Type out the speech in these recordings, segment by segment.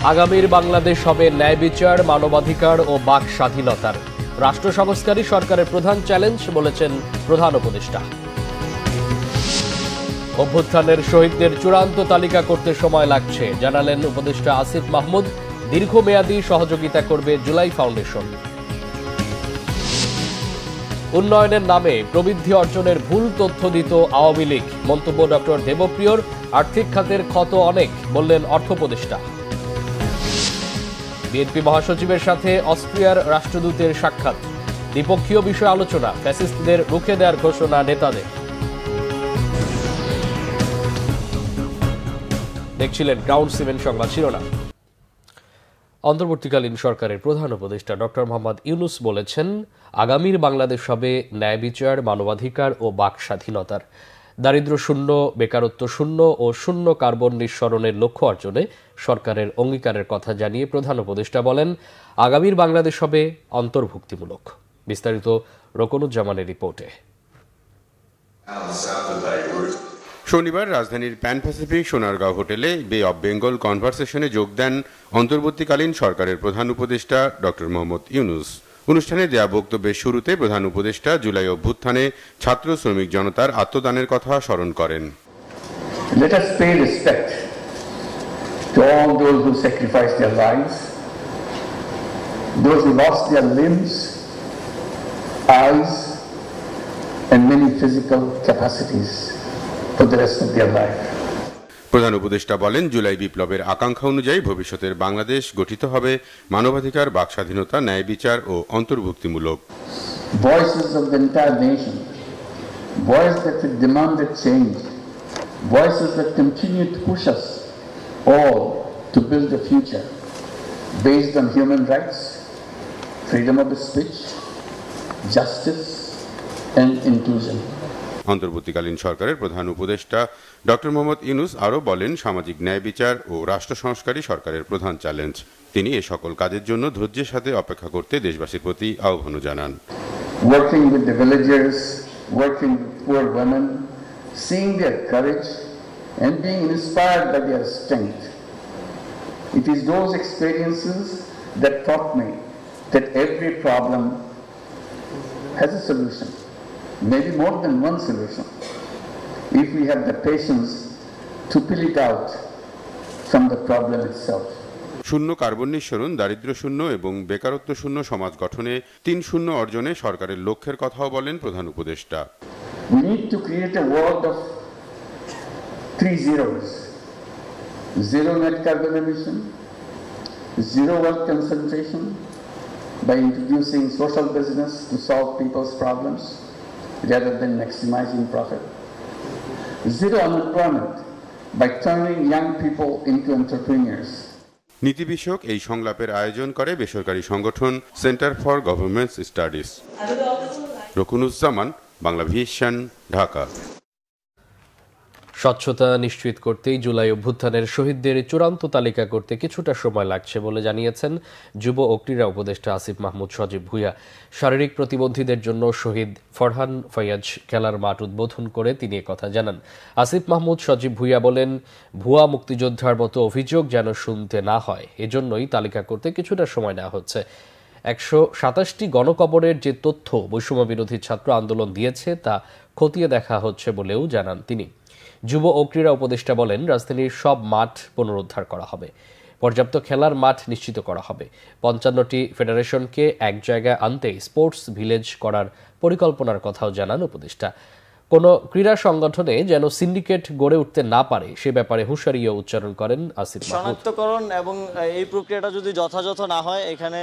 আগামীর বাংলাদেশ হবে ন্যায় বিচার, মানবাধিকার ও বাক স্বাধীনতার। রাষ্ট্র সংস্কারই সরকারের প্রধান চ্যালেঞ্জ বলেছেন প্রধান উপদেষ্টা। অভ্যুত্থানের শহীদদের চূড়ান্ত তালিকা করতে সময় লাগছে জানালেন উপদেষ্টা আসিফ মাহমুদ। দীর্ঘমেয়াদী সহযোগিতা করবে জুলাই ফাউন্ডেশন। উন্নয়নের নামে প্রবৃদ্ধি অর্জনের ভুল তথ্য দিত আওয়ামী লীগ, মন্তব্য ডক্টর দেবপ্রিয়র। আর্থিক খাতের ক্ষত অনেক বললেন অর্থ উপদেষ্টা। বিএনপি মহাসচিবের সাথে অস্ট্রিয়ার রাষ্ট্রদূতের সাক্ষাৎ, দ্বিপক্ষীয় বিষয় আলোচনা, ফ্যাসিস্টদের রুখে দেওয়ার ঘোষণা নেতাদের। দেখছিলেন গ্রাউন্ড সিমেন্ট সংবাদ শিরোনাম। অন্তর্বর্তীকালীন সরকারের প্রধান উপদেষ্টা ডক্টর মোহাম্মদ ইউনূস বলেছেন, আগামীর বাংলাদেশ হবে ন্যায় বিচার, মানবাধিকার ও বাক স্বাধীনতার। দারিদ্র্য শূন্য, বেকারত্ব শূন্য ও শূন্য কার্বন নিঃসরণের লক্ষ্য অর্জনে সরকারের অঙ্গীকারের কথা জানিয়ে প্রধান উপদেষ্টা বলেন, আগামীর বাংলাদেশ হবে অন্তর্ভুক্তিমূলক। বিস্তারিত রকনুজ্জামানের রিপোর্টে। শনিবার রাজধানীর প্যান প্যাসিফিক সোনারগাঁও হোটেলে বে অব বেঙ্গল কনভারসেশনে যোগ দেন অন্তর্বর্তীকালীন সরকারের প্রধান উপদেষ্টা ডক্টর মোহাম্মদ ইউনূস। অনুষ্ঠানে দেয়া বক্তব্যের শুরুতে প্রধান উপদেষ্টা জুলাই অভ্যুত্থানে ছাত্র শ্রমিক জনতার আত্মদানের কথা স্মরণ করেন। Let us pay respect to all those who sacrificed their lives, those who lost their limbs, eyes, and many physical capacities for the rest of their life. প্রধান উপদেষ্টা বলেন, জুলাই বিপ্লবের আকাঙ্ক্ষা অনুযায়ী ভবিষ্যতের বাংলাদেশ গঠিত হবে মানবাধিকার, বাক স্বাধীনতা, ন্যায় বিচার ও অন্তর্ভুক্তিমূলক। Voices of the entire nation, voices that have demanded change, voices that continue to push us all to build a future based on human rights, freedom of speech, justice and inclusion. অন্তর্বর্তীকালীন সরকারের প্রধান উপদেষ্টা doctor Mohammad Yunus আরও বলেন, সামাজিক ন্যায় বিচার ও রাষ্ট্র সংস্কারই সরকারের প্রধান চ্যালেঞ্জ। তিনি এ সকল কাজের জন্য ধৈর্যের সাথে অপেক্ষা করতে দেশবাসীর প্রতি আহ্বানও জানান। Working with the villagers, working with poor women, seeing their courage and being inspired by their strength. It is those experiences that taught me that every problem has a solution. Maybe more than one solution, if we have the patience to pull it out from the problem itself. শূন্য carbon নিঃসরণ, দারিদ্র্য শূন্য এবং বেকারত্ব শূন্য সমাজ গঠনে 3 শূন্য অর্জনে সরকারের লক্ষ্যের কথাও বলেন প্রধান উপদেষ্টা। We need to create a world of 3 zeros. Zero net carbon emission, zero wealth concentration by introducing social business to solve people's problems rather than maximizing profit. Zero unemployment by turning young people into entrepreneurs. নীতি বিষয়ক এই সংলাপের আয়োজন করে বেসরকারি সংগঠন centre for government studies. Rokunuzzaman, Bangla vision, Dhaka. স্বচ্ছতা নিশ্চিত করতেই জুলাই অভ্যুত্থানের শহীদদের চূড়ান্ত তালিকা করতে কিছুটা সময় লাগছে বলে জানিয়েছেন যুব ও ক্রীড়া উপদেষ্টা আসিফ মাহমুদ সজীব ভুঁইয়া। শারীরিক প্রতিবন্ধীদের জন্য শহীদ ফরহান ফয়াজ খেলার মাঠ উদ্বোধন করে তিনি কথা জানান। আসিফ মাহমুদ সজীব ভুঁইয়া বলেন, ভুয়া মুক্তিযোদ্ধার মতো অভিযোগ যেন শুনতে না হয়, এজন্যই তালিকা করতে কিছুটা সময় নেওয়া হচ্ছে। 127টি গণকবরের যে তথ্য বৈষম্য বিরোধী ছাত্র আন্দোলন দিয়েছে তা খতিয়ে দেখা হচ্ছে বলেও জানান তিনি। যুব ও ক্রীড়া উপদেষ্টা বলেন, রাজধানীর সব মাঠ পুনরুদ্ধার করা হবে, পর্যাপ্ত খেলার মাঠ নিশ্চিত করা হবে। 55টি ফেডারেশনকে এক জায়গায় আনতে স্পোর্টস ভিলেজ করার পরিকল্পনার কথাও জানান উপদেষ্টা। কোনো ক্রীড়া সংগঠনে যেন সিন্ডিকেট গড়ে উঠতে না পারে সে ব্যাপারে হুঁশিয়ারিও উচ্চারণ করেন আসিফ মাহমুদ। শনাক্তকরণ এবং এই প্রক্রিয়াটা যদি যথাযথ না হয় এখানে,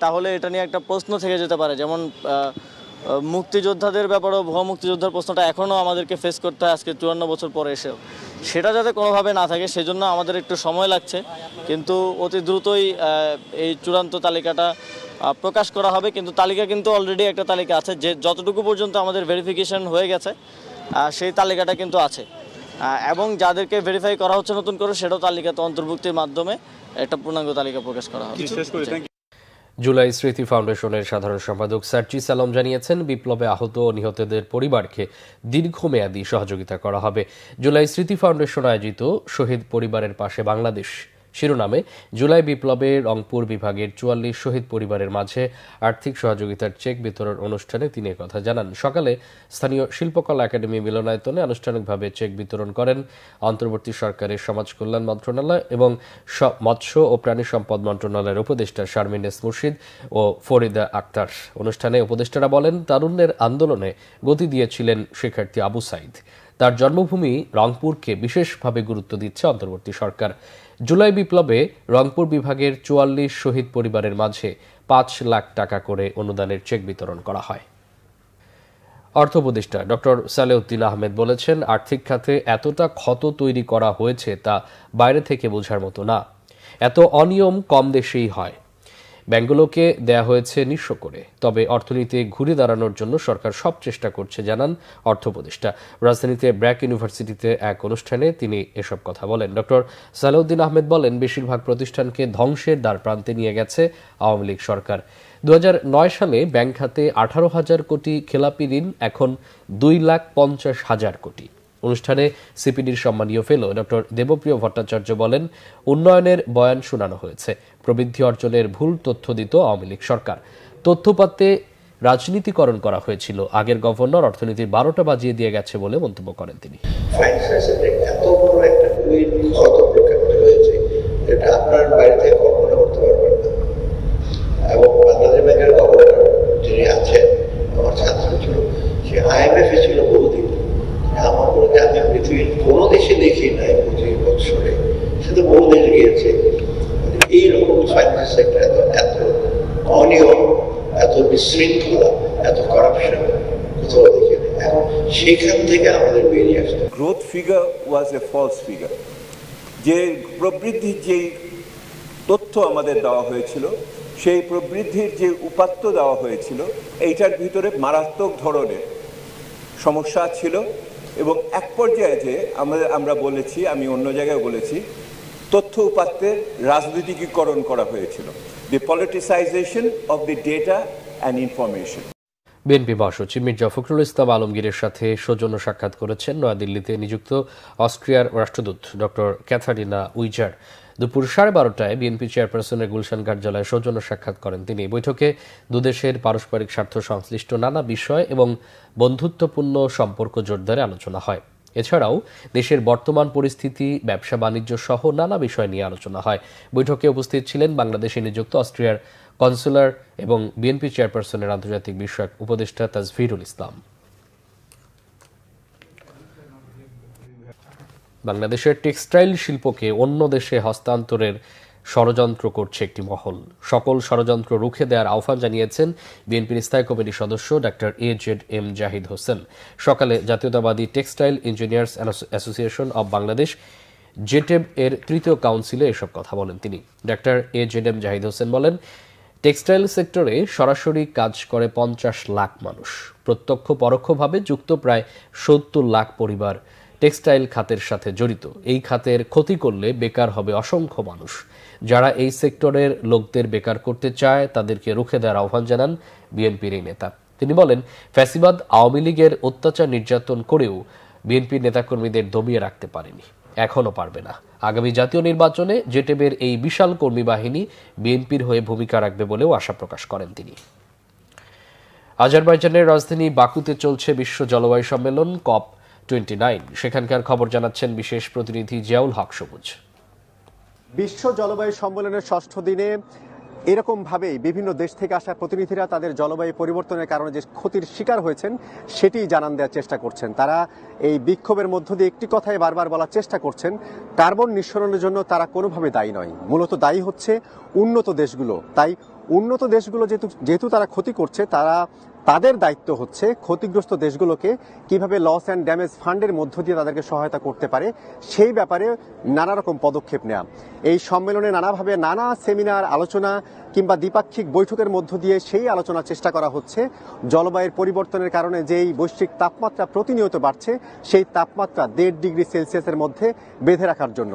তাহলে এটা নিয়ে একটা প্রশ্ন থেকে যেতে পারে। যেমন মুক্তিযোদ্ধাদের ব্যাপারেও ভুয়া মুক্তিযোদ্ধার প্রশ্নটা এখনও আমাদেরকে ফেস করতে হয় আজকে 54 বছর পরে এসেও। সেটা যাতে কোনোভাবে না থাকে সেজন্য আমাদের একটু সময় লাগছে, কিন্তু অতি দ্রুতই এই চূড়ান্ত তালিকাটা প্রকাশ করা হবে। কিন্তু তালিকা কিন্তু অলরেডি একটা তালিকা আছে, যে যতটুকু পর্যন্ত আমাদের ভেরিফিকেশন হয়ে গেছে সেই তালিকাটা কিন্তু আছে, এবং যাদেরকে ভেরিফাই করা হচ্ছে নতুন করে সেটাও তালিকাতে অন্তর্ভুক্তির মাধ্যমে একটা পূর্ণাঙ্গ তালিকা প্রকাশ করা হবে। জুলাই স্মৃতি ফাউন্ডেশনের সাধারণ সম্পাদক সার্জিস আলম জানিয়েছেন, বিপ্লবে আহত ও নিহতদের পরিবারকে দীর্ঘমেয়াদী সহযোগিতা করা হবে। জুলাই স্মৃতি ফাউন্ডেশন আয়োজিত শহীদ পরিবারের পাশে বাংলাদেশ শিরোনামে জুলাই বিপ্লবে রংপুর বিভাগের ৪৪ শহীদ পরিবারের মাঝে আর্থিক সহযোগিতার চেক বিতরণ অনুষ্ঠানে তিনি একথা জানান। সকালে স্থানীয় শিল্পকলা একাডেমি মিলনায়তনে আনুষ্ঠানিকভাবে চেক বিতরণ করেন অন্তর্বর্তী সরকারের সমাজ কল্যাণ মন্ত্রণালয় এবং মৎস্য ও প্রাণী সম্পদ মন্ত্রণালয়ের উপদেষ্টা শারমিন এস মুর্শিদ ও ফরিদা আক্তার। অনুষ্ঠানে উপদেষ্টারা বলেন, তারুণ্যের আন্দোলনে গতি দিয়েছিলেন শিক্ষার্থী আবু সাইদ। তার জন্মভূমি রংপুরকে বিশেষভাবে গুরুত্ব দিচ্ছে অন্তর্বর্তী সরকার। জুলাই বিপ্লবে রংপুর বিভাগের ৪৪ শহীদ পরিবারের মাঝে ৫ লাখ টাকা করে অনুদানের চেক বিতরণ করা হয়। অর্থ উপদেষ্টা ডক্টর সালেউদ্দিন আহমেদ বলেছেন, আর্থিক খাতে এতটা ক্ষত তৈরি করা হয়েছে তা বাইরে থেকে বোঝার মতো না। এত অনিয়ম কম দেশেই হয়। ব্যাংকগুলোকে দেয়া হয়েছে নিঃস্ব করে। তবে অর্থনীতি ঘুরে দাঁড়ানোর জন্য সরকার সব চেষ্টা করছে জানান অর্থ উপদেষ্টা। রাজধানীতে ব্র্যাক ইউনিভার্সিটিতে এক অনুষ্ঠানে তিনি এসব কথা বলেন। ডক্টর সালেউদ্দিন আহমেদ বলেন, বেশিরভাগ প্রতিষ্ঠানকে ধ্বংসের দ্বারপ্রান্তে নিয়ে গেছে আওয়ামী লীগ সরকার। ২০০৯ সালে ব্যাংক খাতে ১৮,০০০ কোটি খেলাপি ঋণ এখন ২,৫০,০০০ কোটি। অনুষ্ঠানে সিপিডির সম্মানীয় ফেলো ডক্টর দেবপ্রিয় ভট্টাচার্য বলেন, উন্নয়নের বয়ান শোনানো হয়েছে, প্রবৃদ্ধি অর্জনের ভুল তথ্য দিত আওয়ামী লীগ সরকার। তথ্যপাতে রাজনীতিকরণ করা হয়েছিল। আগের গভর্নর অর্থনীতির ১২টা বাজিয়ে দিয়ে গেছে বলে মন্তব্য করেন তিনি। এত বড় একটা ক্ষত প্রকাশিত হয়েছে, এটা আপনার বাইরে থেকে কল্পনা করতে পারবেন না। এবং বাংলাদেশ ব্যাংকের গভর্নর যিনি আছেন, আমার ছাত্র ছিল, সে IMF ছিল বহুদিন। আমার মনে হয় আমি পৃথিবীর কোনো দেশে দেখি নাই ২৫ বছরে, সে তো বহু দেশ গিয়েছে। এইরকম ফাইন্যান্স সেক্টর এত অনিয়ম, এত বিশৃঙ্খলা, এত করাপশন কোথাও দেখি না। এখন সেখান থেকে আমাদের বেরিয়ে আসতে। Growth figure was a false figure. যে প্রবৃদ্ধির যেই তথ্য আমাদের দেওয়া হয়েছিল, সেই প্রবৃদ্ধির যে উপাত্ত দেওয়া হয়েছিল, এইটার ভিতরে মারাত্মক ধরনের সমস্যা ছিল। এবং এক পর্যায়ে যে আমরা বলেছি, আমি অন্য জায়গায় বলেছি, তথ্য উপাত্তের রাজনীতিকীকরণ করা হয়েছিল, the politicization of the data and information. BNP মহাসচিব মির্জা ফখরুল ইসলাম আলমগীরের সাথে সৌজন্য সাক্ষাৎ করেছেন নয়াদিল্লিতে নিযুক্ত অস্ট্রিয়ার রাষ্ট্রদূত ডক্টর ক্যাথারিনা উইজার। দুপুর 12:30টায় বিএনপি চেয়ারপারসনের গুলশান কার্যালয়ে সৌজন্য সাক্ষাৎ করেন তিনি। বৈঠকে দুদেশের পারস্পরিক স্বার্থ সংশ্লিষ্ট নানা বিষয় এবং বন্ধুত্বপূর্ণ সম্পর্ক জোরদারে আলোচনা হয়। এছাড়াও দেশের বর্তমান পরিস্থিতি, ব্যবসা বাণিজ্য সহ নানা বিষয় নিয়ে আলোচনা হয়। বৈঠকে উপস্থিত ছিলেন বাংলাদেশে নিযুক্ত অস্ট্রিয়ার কনসুলার এবং বিএনপি চেয়ারপারসনের আন্তর্জাতিক বিষয়ক উপদেষ্টা তাজভিরুল ইসলাম। বাংলাদেশের টেক্সটাইল শিল্পকে অন্য দেশে হস্তান্তরের ষড়যন্ত্র করছে একটি মহল। সকল ষড়যন্ত্র রুখে দেওয়ার আহ্বান জানিয়েছেন বিএনপির স্থায়ী কমিটির সদস্য ডাক্তার AJM জাহিদ হোসেন। সকালে জাতীয়তাবাদী textile engineers association of Bangladesh জেটেব এর তৃতীয় কাউন্সিলে এসব কথা বলেন তিনি। ডাক্তার AJM জাহিদ হোসেন বলেন, টেক্সটাইল সেক্টরে সরাসরি কাজ করে 50 লাখ মানুষ, প্রত্যক্ষ পরোক্ষভাবে যুক্ত প্রায় 70 লাখ পরিবার টেক্সটাইল খাতের সাথে জড়িত। এই খাতের ক্ষতি করলে বেকার হবে অসংখ্য মানুষ। যারা এই সেক্টরের লোকদের বেকার করতে চায় তাদেরকে রুখে দেওয়ার আহ্বান জানান বিএনপির এই নেতা। তিনি বলেন, ফ্যাসিবাদ আওয়ামী লীগের অত্যাচার নির্যাতন করেও বিএনপির নেতাকর্মীদের দমিয়ে রাখতে পারেনি, এখনও পারবে না। আগামী জাতীয় নির্বাচনে জেটেবের এই বিশাল কর্মী বাহিনী বিএনপির হয়ে ভূমিকা রাখবে বলেও আশা প্রকাশ করেন তিনি। আজারবাইজানের রাজধানী বাকুতে চলছে বিশ্ব জলবায়ু সম্মেলন COP29। সেখানকার খবর জানাচ্ছেন বিশেষ প্রতিনিধি জিয়াউল হক সবুজ। বিশ্ব জলবায়ু সম্মেলনের ৬ষ্ঠ দিনে এরকম ভাবেই বিভিন্ন দেশ থেকে আসা প্রতিনিধিরা তাদের জলবায়ু পরিবর্তনের কারণে যে ক্ষতির শিকার হয়েছেন সেটি জানান দেওয়ার চেষ্টা করছেন। তারা এই বিক্ষোভের মধ্য দিয়ে একটি কথাই বারবার বলার চেষ্টা করছেন, কার্বন নিঃসরণের জন্য তারা কোনোভাবে দায়ী নয়, মূলত দায়ী হচ্ছে উন্নত দেশগুলো। তাই উন্নত দেশগুলো যেহেতু তারা ক্ষতি করছে, তাদের দায়িত্ব হচ্ছে ক্ষতিগ্রস্ত দেশগুলোকে কিভাবে লস অ্যান্ড ড্যামেজ ফান্ডের মধ্য দিয়ে তাদেরকে সহায়তা করতে পারে সেই ব্যাপারে নানা রকম পদক্ষেপ নেওয়া। এই সম্মেলনে নানাভাবে নানা সেমিনার, আলোচনা কিংবা দ্বিপাক্ষিক বৈঠকের মধ্য দিয়ে সেই আলোচনার চেষ্টা করা হচ্ছে জলবায়ুর পরিবর্তনের কারণে যেই বৈশ্বিক তাপমাত্রা প্রতিনিয়ত বাড়ছে সেই তাপমাত্রা 1.5 ডিগ্রি সেলসিয়াসের মধ্যে বেঁধে রাখার জন্য।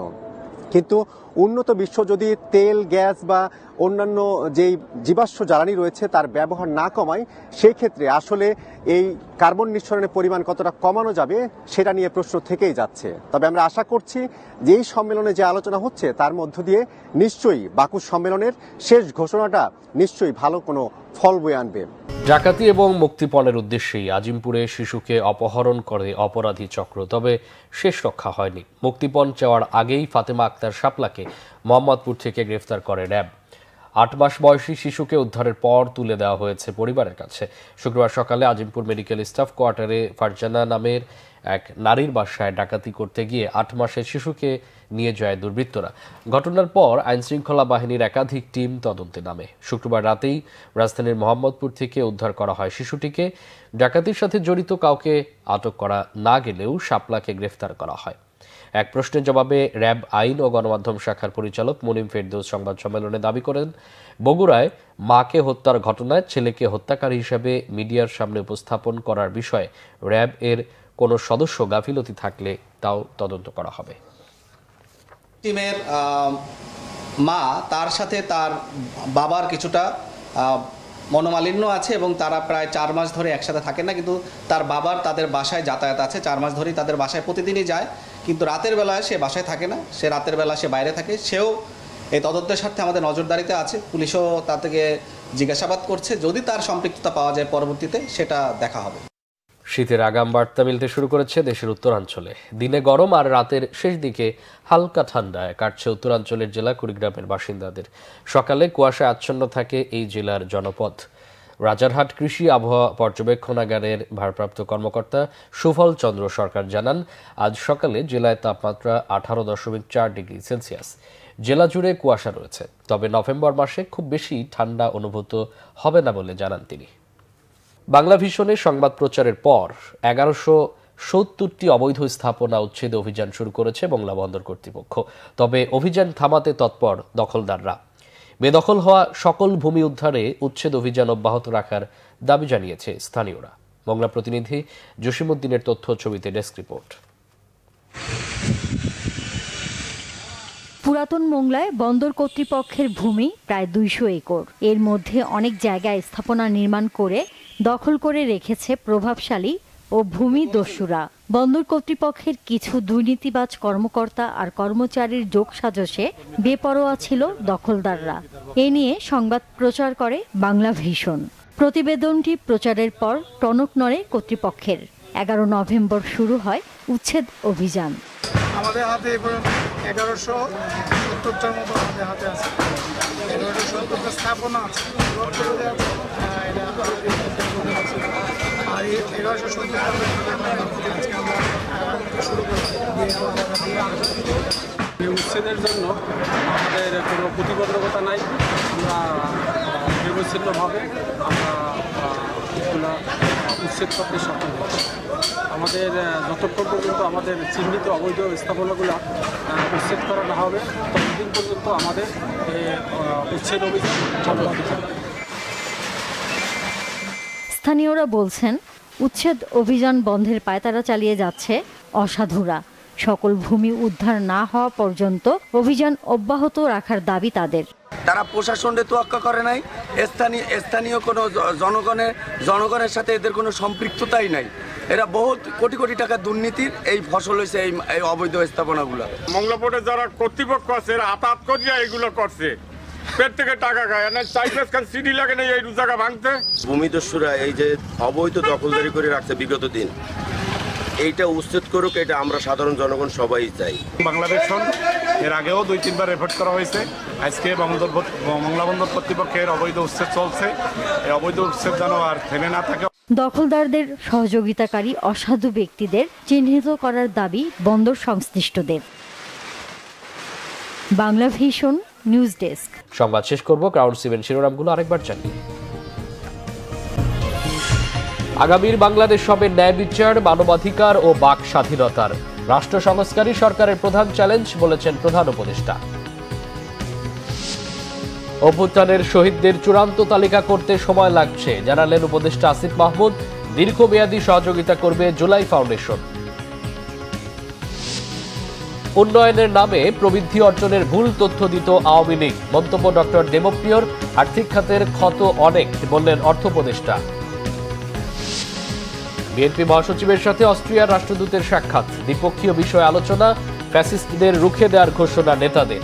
কিন্তু উন্নত বিশ্ব যদি তেল, গ্যাস বা অন্যান্য যেই জীবাশ্ম জ্বালানি রয়েছে তার ব্যবহার না কমায়, সেই ক্ষেত্রে আসলে এই কার্বন নিঃসরণের পরিমাণ কতটা কমানো যাবে সেটা নিয়ে প্রশ্ন থেকেই যাচ্ছে। তবে আমরা আশা করছি যে এই সম্মেলনে যে আলোচনা হচ্ছে তার মধ্য দিয়ে নিশ্চয়ই বাকু সম্মেলনের শেষ ঘোষণাটা নিশ্চয়ই ভালো কোনো ফল বয়ে আনবে। ডাকাতি এবং মুক্তিপণের উদ্দেশ্যেই আজিমপুরে শিশুকে অপহরণ করে অপরাধী চক্র, তবে শেষ রক্ষা হয়নি। মুক্তিপণ চাওয়ার আগেই ফাতেমা আক্তার শাপলাকে মোহাম্মদপুর থেকে গ্রেফতার করে র্যাব। 8 মাস বয়সী শিশুকে উদ্ধারের পর তুলে দেওয়া হয়েছে পরিবারের কাছে। শুক্রবার সকালে আজিমপুর মেডিকেল স্টাফ কোয়ার্টারে ফারজানা নামের এক নারীর বাসায় ডাকাতি করতে গিয়ে 8 মাসের শিশুকে নিয়ে যায় দুর্বৃত্তরা। ঘটনার পর আইনশৃঙ্খলা বাহিনীর একাধিক টিম তদন্তে নামে। শুক্রবার রাতেই রাজধানীর মোহাম্মদপুর থেকে উদ্ধার করা হয় শিশুটিকে। ডাকাতির সাথে জড়িত কাউকে আটক করা না গেলেও শাপলাকে গ্রেফতার করা হয়। এক প্রশ্নের জবাবে র্যাব আইন ও গণমাধ্যম শাখার পরিচালক মুনিম ফেরদৌস সংবাদ সম্মেলনে দাবি করেন, বগুড়ায় মাকে হত্যার ঘটনায় ছেলেকে হত্যাকারী হিসেবে মিডিয়ার সামনে উপস্থাপন করার বিষয়ে র্যাব এর কোনো সদস্য গাফিলতি থাকলে তাও তদন্ত করা হবে। টিমের মা, তার সাথে তার বাবার কিছুটা মনোমালিন্য আছে এবং তারা প্রায় 4 মাস ধরে একসাথে থাকেন না, কিন্তু তার বাবার তাদের বাসায় যাতায়াত আছে। 4 মাস ধরেই তাদের বাসায় প্রতিদিনই যায়, কিন্তু রাতের বেলায় সে বাসায় থাকে না, সে রাতের বেলা সে বাইরে থাকে। সেও এই তদন্তের স্বার্থে আমাদের নজরদারিতে আছে। পুলিশও তা থেকে জিজ্ঞাসাবাদ করছে, যদি তার সম্পৃক্ততা পাওয়া যায় পরবর্তীতে সেটা দেখা হবে। শীতের আগাম বার্তা মিলতে শুরু করেছে দেশের উত্তরাঞ্চলে। দিনে গরম আর রাতের শেষ দিকে হালকা ঠান্ডায় কাটছে উত্তরাঞ্চলের জেলা কুড়িগ্রামের বাসিন্দাদের। সকালে কুয়াশায় আচ্ছন্ন থাকে এই জেলার জনপদ। রাজারহাট কৃষি আবহাওয়া পর্যবেক্ষণাগারের ভারপ্রাপ্ত কর্মকর্তা সুফল চন্দ্র সরকার জানান, আজ সকালে জেলায় তাপমাত্রা 18.4 ডিগ্রি সেলসিয়াস। জেলা জুড়ে কুয়াশা রয়েছে, তবে নভেম্বর মাসে খুব বেশি ঠান্ডা অনুভূত হবে না বলে জানান তিনি। বাংলা ভিশনের সংবাদ প্রচারের পর 1170টি অবৈধ স্থাপনা উচ্ছেদ অভিযান শুরু করেছে মংলা বন্দর কর্তৃপক্ষ। তবে অভিযান থামাতে তৎপর দখলদাররা। বেদখল হওয়া সকল ভূমি উদ্ধারে উচ্ছেদ অভিযান অব্যাহত রাখার দাবি জানিয়েছে স্থানীয়রা। মংলা প্রতিনিধি জসিমউদ্দিনের তথ্য, ছবিতে ডেস্ক রিপোর্ট। পুরাতন মোংলায় বন্দর কর্তৃপক্ষের ভূমি প্রায় 200 একর। এর মধ্যে অনেক জায়গায় স্থাপনা নির্মাণ করে দখল করে রেখেছে প্রভাবশালী ও ভূমি দস্যুরা। বন্দর কর্তৃপক্ষের কিছু দুর্নীতিবাজ কর্মকর্তা আর কর্মচারীর যোগসাজশে বেপরোয়া ছিল দখলদাররা। এ নিয়ে সংবাদ প্রচার করে বাংলা ভিশন। প্রতিবেদনটি প্রচারের পর টনক নড়ে কর্তৃপক্ষের। 11 নভেম্বর শুরু হয় উচ্ছেদ অভিযান। আমাদের হাতে 1170টার মতো আমাদের হাতে আছে। 1170টা স্থাপনা আছে। আর 1170টা শুরু উচ্ছেদের জন্য আমাদের কোনো প্রতিবন্ধকতা নাই। আমরা নির্বিচ্ছিন্নভাবে আমরা এগুলো উচ্ছেদ করতে সক্ষম হচ্ছি। আমাদের যতক্ষণ পর্যন্ত আমাদের চিহ্নিত অবৈধ স্থাপনাগুলো উচ্ছেদ করা না হবে ততদিন পর্যন্ত আমাদের উচ্ছেদ অভিযান চালু থাকবে। স্থানীয়রা বলছেন, উচ্ছেদ অভিযান বন্ধের পায়তারা চালিয়ে যাচ্ছে অসাধুরা। সকল ভূমি উদ্ধার না হওয়া পর্যন্ত অভিযান অব্যাহত রাখার দাবি তাদের। তারা প্রশাসনের তোয়াক্কা করে নাই, স্থানীয় কোনো জনগণের সাথে এদের কোনো সম্পৃক্ততাই নাই। এরা বহুত কোটি কোটি টাকা দুর্নীতির এই ফসল হয়েছে এই অবৈধ স্থাপনাগুলো। মংলা পোর্টে যারা কর্তৃপক্ষ আছে এরা হাতাহাত করিয়া এইগুলো করছে, পেট থেকে টাকা খায় না। সিডি লাগে না এই জায়গা ভাঙতে। ভূমিদস্যুরা এই যে অবৈধ দখলদারি করে রাখছে বিগত দিন, এইটা উচ্ছেদ করুক, এটা আমরা সাধারণ জনগণ সবাই চাই। বাংলাদেশ এর আগেও 2-3 বার রেফার করা হয়েছে। আজকে মংলা বন্দর কর্তৃপক্ষের অবৈধ উচ্ছেদ চলছে। এই অবৈধ উচ্ছেদ যেন আর থেমে না থাকে। দখলদারদের সহযোগিতাকারী অসাধু ব্যক্তিদের চিহ্নিত করার দাবি বন্দর সংশ্লিষ্টদের। Bangla vision news desk. সংবাদ শেষ করব ক্রাউড 7 শিরোনামগুলো আরেকবার জানি। আগামীর বাংলাদেশ হবে ন্যায় বিচার, মানবাধিকার ও বাক স্বাধীনতার। রাষ্ট্র সংস্কারই সরকারের প্রধান চ্যালেঞ্জ বলেছেন প্রধান উপদেষ্টা। অভ্যুত্থানের শহীদদের চূড়ান্ত তালিকা করতে সময় লাগছে জানালেন উপদেষ্টা আসিফ মাহমুদ। দীর্ঘমেয়াদী সহযোগিতা করবে জুলাই ফাউন্ডেশন। উন্নয়নের নামে প্রবৃদ্ধি অর্জনের ভুল তথ্য দিত আওয়ামী লীগ। মন্তব্য ডক্টর দেবপ্রিয়র। আর্থিক খাতের ক্ষত অনেক, বললেন অর্থ উপদেষ্টা। বিএনপি মহাসচিবের সাথে অস্ট্রিয়ার রাষ্ট্রদূতের সাক্ষাৎ। দ্বিপক্ষীয় বিষয়ে আলোচনা, ফ্যাসিস্টদের রুখে দেওয়ার ঘোষণা নেতাদের।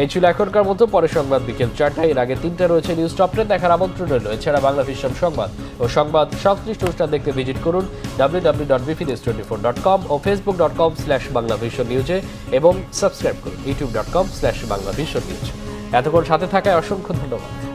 এই ছিল এখনকার মতো। পরে সংবাদ বিকেল 4টায়। এর আগে 3টা রয়েছে নিউজ টপ 10 দেখার আমন্ত্রণ রইল। এছাড়া বাংলা ভিশন সংবাদ ও সংবাদ সংশ্লিষ্ট অনুষ্ঠান দেখতে ভিজিট করুন www.bpnews24.com ও facebook.com/banglavisionnews এবং সাবস্ক্রাইব করুন youtube.com/banglavisionnews। এতক্ষণ সাথে থাকায় অসংখ্য ধন্যবাদ।